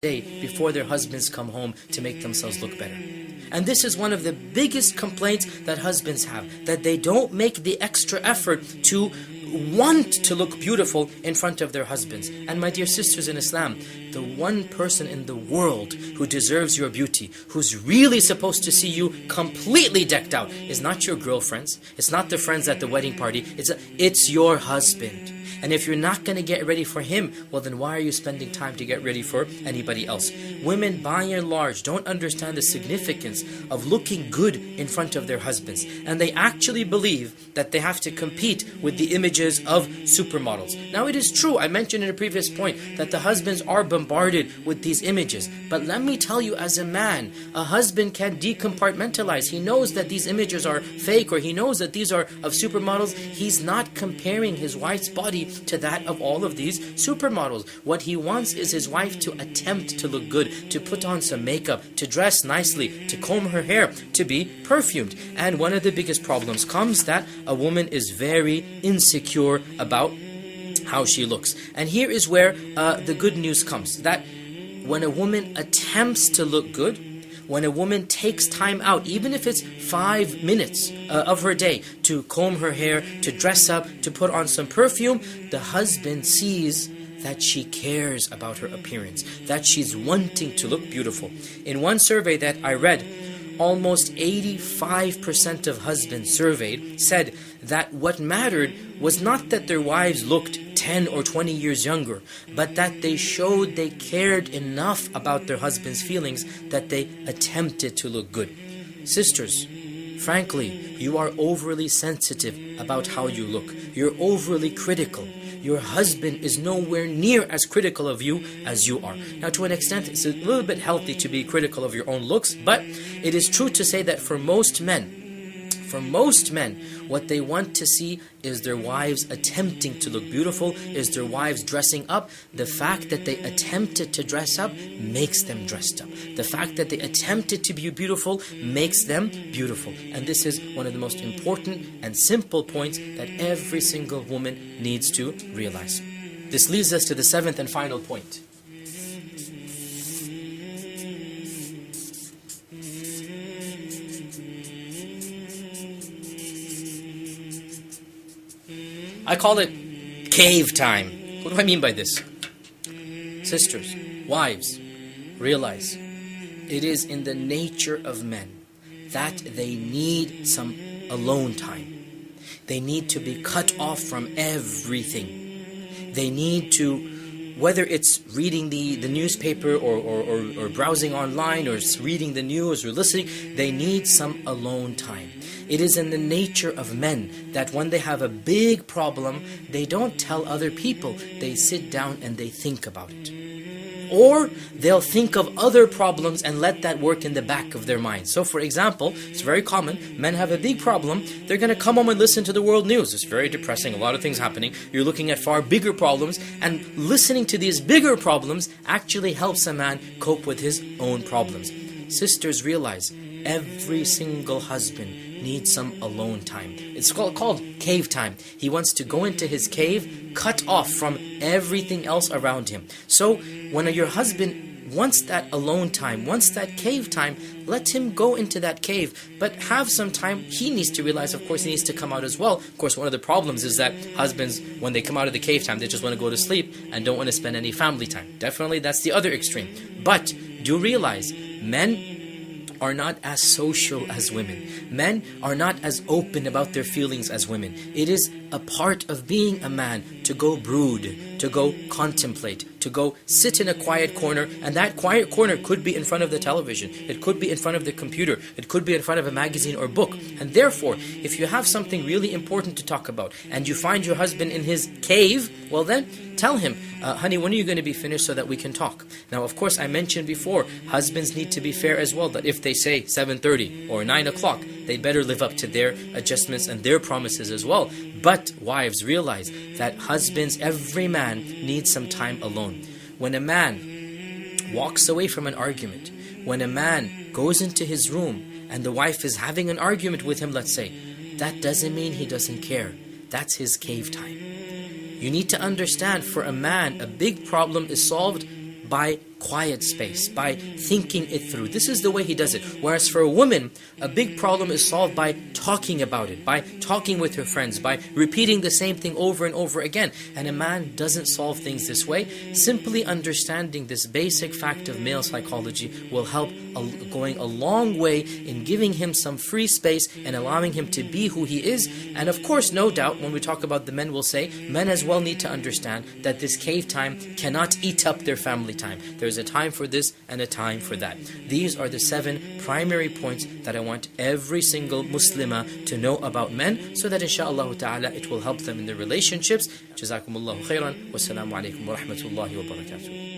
day before their husbands come home to make themselves look better. And this is one of the biggest complaints that husbands have, that they don't make the extra effort to want to look beautiful in front of their husbands. And my dear sisters in Islam, the one person in the world who deserves your beauty, who's really supposed to see you completely decked out, is not your girlfriends, it's not the friends at the wedding party, it's your husband. And if you're not going to get ready for him, well then why are you spending time to get ready for anybody else? Women by and large don't understand the significance of looking good in front of their husbands. And they actually believe that they have to compete with the images of supermodels. Now it is true, I mentioned in a previous point, that the husbands are bombarded with these images. But let me tell you, as a man, a husband can decompartmentalize. He knows that these images are fake, or he knows that these are of supermodels. He's not comparing his wife's body to that of all of these supermodels. What he wants is his wife to attempt to look good, to put on some makeup, to dress nicely, to comb her hair, to be perfumed. And one of the biggest problems comes that a woman is very insecure about how she looks. And here is where the good news comes, that when a woman attempts to look good, when a woman takes time out, even if it's 5 minutes of her day, to comb her hair, to dress up, to put on some perfume, the husband sees that she cares about her appearance, that she's wanting to look beautiful. In one survey that I read, almost 85% of husbands surveyed said that what mattered was not that their wives looked 10 or 20 years younger, but that they showed they cared enough about their husband's feelings that they attempted to look good. Sisters, frankly, you are overly sensitive about how you look. You're overly critical. Your husband is nowhere near as critical of you as you are. Now, to an extent, it's a little bit healthy to be critical of your own looks, but it is true to say that for most men, what they want to see is their wives attempting to look beautiful, is their wives dressing up. The fact that they attempted to dress up makes them dressed up. The fact that they attempted to be beautiful makes them beautiful. And this is one of the most important and simple points that every single woman needs to realize. This leads us to the 7th and final point. I call it cave time. What do I mean by this? Sisters, wives, realize it is in the nature of men that they need some alone time. They need to be cut off from everything. They need to, whether it's reading the newspaper or browsing online or reading the news or listening, they need some alone time. It is in the nature of men that when they have a big problem, they don't tell other people. They sit down and they think about it. Or they'll think of other problems and let that work in the back of their mind. So for example, it's very common, men have a big problem, they're going to come home and listen to the world news. It's very depressing, a lot of things happening. You're looking at far bigger problems, and listening to these bigger problems actually helps a man cope with his own problems. Sisters, realize every single husband needs some alone time. It's called cave time. He wants to go into his cave, cut off from everything else around him. So when your husband wants that alone time, wants that cave time, let him go into that cave, but have some time. He needs to realize, of course, he needs to come out as well. Of course, one of the problems is that husbands, when they come out of the cave time, they just want to go to sleep and don't want to spend any family time. Definitely, that's the other extreme. But do realize, men are not as social as women. Men are not as open about their feelings as women. It is a part of being a man to go brood, to go contemplate, to go sit in a quiet corner, and that quiet corner could be in front of the television, it could be in front of the computer, it could be in front of a magazine or book. And therefore, if you have something really important to talk about, and you find your husband in his cave, well then, tell him, honey, when are you going to be finished so that we can talk? Now, of course, I mentioned before, husbands need to be fair as well, that if they say 7:30 or 9 o'clock, they better live up to their adjustments and their promises as well. But wives, realize that husbands, every man needs some time alone. When a man walks away from an argument, when a man goes into his room and the wife is having an argument with him, let's say, that doesn't mean he doesn't care. That's his cave time. You need to understand, for a man, a big problem is solved by quiet space, by thinking it through. This is the way he does it. Whereas for a woman, a big problem is solved by talking about it, by talking with her friends, by repeating the same thing over and over again. And a man doesn't solve things this way. Simply understanding this basic fact of male psychology will help going a long way in giving him some free space and allowing him to be who he is. And of course, no doubt, when we talk about the men, we'll say men as well need to understand that this cave time cannot eat up their family time. There's a time for this and a time for that. These are the 7 primary points that I want every single Muslimah to know about men, so that inshaAllah ta'ala it will help them in their relationships. Jazakumullahu khairan. Wassalamu alaikum wa rahmatullahi wa barakatuh.